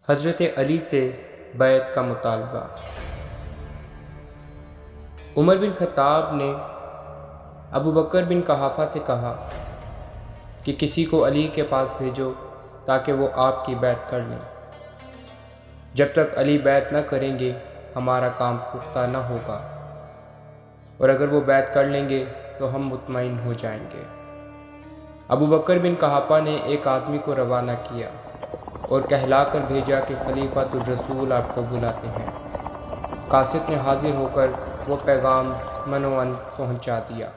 حضرت علی سے بیعت کا مطالبہ۔ عمر بن خطاب نے ابو بکر بن قحافہ سے کہا کہ کسی کو علی کے پاس بھیجو تاکہ وہ آپ کی بیعت کر لیں۔ جب تک علی بیعت نہ کریں گے ہمارا کام پختہ نہ ہوگا، اور اگر وہ بیعت کر لیں گے تو ہم مطمئن ہو جائیں گے۔ ابو بکر بن قحافہ نے ایک آدمی کو روانہ کیا اور کہلا کر بھیجا کہ خلیفۃ الرسول آپ کو بلاتے ہیں۔ قاصد نے حاضر ہو کر وہ پیغام منوعاً پہنچا دیا۔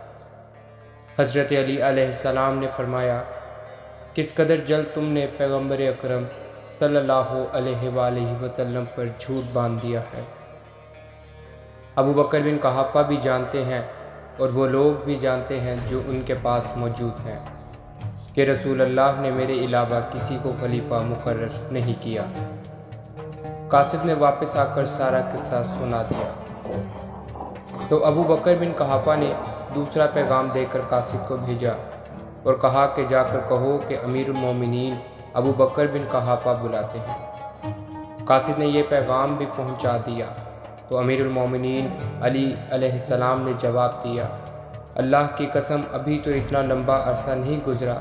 حضرت علی علیہ السلام نے فرمایا، کس قدر جلد تم نے پیغمبر اکرم صلی اللہ علیہ وآلہ وسلم پر جھوٹ باندھ دیا ہے۔ ابو بکر بن قحافہ بھی جانتے ہیں اور وہ لوگ بھی جانتے ہیں جو ان کے پاس موجود ہیں کہ رسول اللہ نے میرے علاوہ کسی کو خلیفہ مقرر نہیں کیا۔ قاصد نے واپس آ کر سارا قصہ سنا دیا تو ابو بکر بن قحافہ نے دوسرا پیغام دے کر قاصد کو بھیجا اور کہا کہ جا کر کہو کہ امیر المومنین ابو بکر بن قحافہ بلاتے ہیں۔ قاصد نے یہ پیغام بھی پہنچا دیا تو امیر المومنین علی علیہ السلام نے جواب دیا، اللہ کی قسم ابھی تو اتنا لمبا عرصہ نہیں گزرا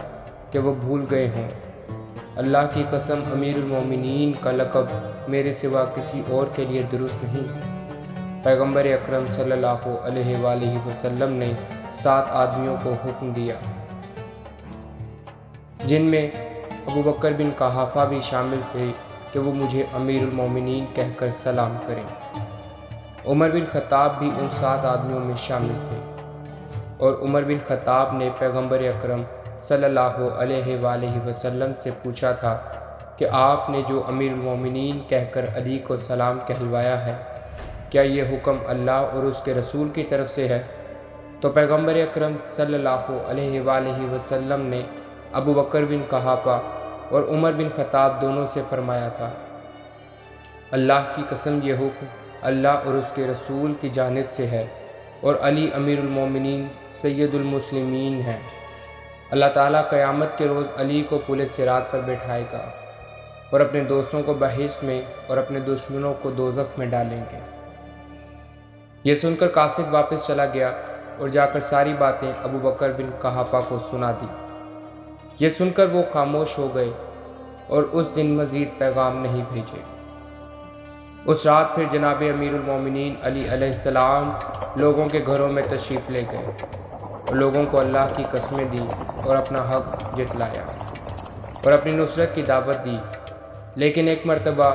کہ وہ بھول گئے ہوں۔ اللہ کی قسم امیر المومنین کا لقب میرے سوا کسی اور کے لیے درست نہیں۔ پیغمبر اکرم صلی اللہ علیہ وآلہ وسلم نے 7 آدمیوں کو حکم دیا جن میں ابو بکر بن قحافہ بھی شامل تھے کہ وہ مجھے امیر المومنین کہہ کر سلام کریں۔ عمر بن خطاب بھی ان 7 آدمیوں میں شامل تھے، اور عمر بن خطاب نے پیغمبر اکرم صلی اللہ علیہ وآلہ وسلم سے پوچھا تھا کہ آپ نے جو امیر المومنین کہہ کر علی کو سلام کہلوایا ہے، کیا یہ حکم اللہ اور اس کے رسول کی طرف سے ہے؟ تو پیغمبر اکرم صلی اللہ علیہ وآلہ وسلم نے ابو بکر بن قحافہ اور عمر بن خطاب دونوں سے فرمایا تھا، اللہ کی قسم یہ حکم اللہ اور اس کے رسول کی جانب سے ہے، اور علی امیر المومنین سید المسلمین ہیں۔ اللہ تعالیٰ قیامت کے روز علی کو پل صراط پر بٹھائے گا اور اپنے دوستوں کو بہشت میں اور اپنے دشمنوں کو دوزخ میں ڈالیں گے۔ یہ سن کر قاصد واپس چلا گیا اور جا کر ساری باتیں ابو بکر بن قحافہ کو سنا دی۔ یہ سن کر وہ خاموش ہو گئے اور اس دن مزید پیغام نہیں بھیجے۔ اس رات پھر جناب امیر المومنین علی علیہ السلام لوگوں کے گھروں میں تشریف لے گئے اور لوگوں کو اللہ کی قسمیں دی اور اپنا حق جتلایا اور اپنی نصرت کی دعوت دی، لیکن ایک مرتبہ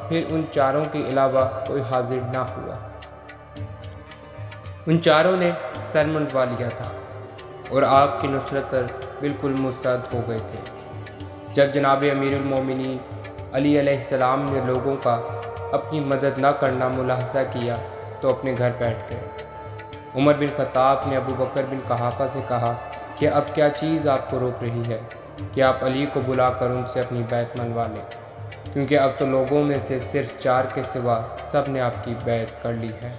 پھر ان 4 کے علاوہ کوئی حاضر نہ ہوا۔ ان 4 نے سر منڈوا لیا تھا اور آپ کی نصرت پر بالکل مستعد ہو گئے تھے۔ جب جناب امیر المومنین علی علیہ السلام نے لوگوں کا اپنی مدد نہ کرنا ملاحظہ کیا تو اپنے گھر بیٹھ گئے۔ عمر بن خطاب نے ابو بکر بن قحافہ سے کہا کہ اب کیا چیز آپ کو روک رہی ہے کہ آپ علی کو بلا کر ان سے اپنی بیعت منوا لیں، کیونکہ اب تو لوگوں میں سے صرف 4 کے سوا سب نے آپ کی بیعت کر لی ہے۔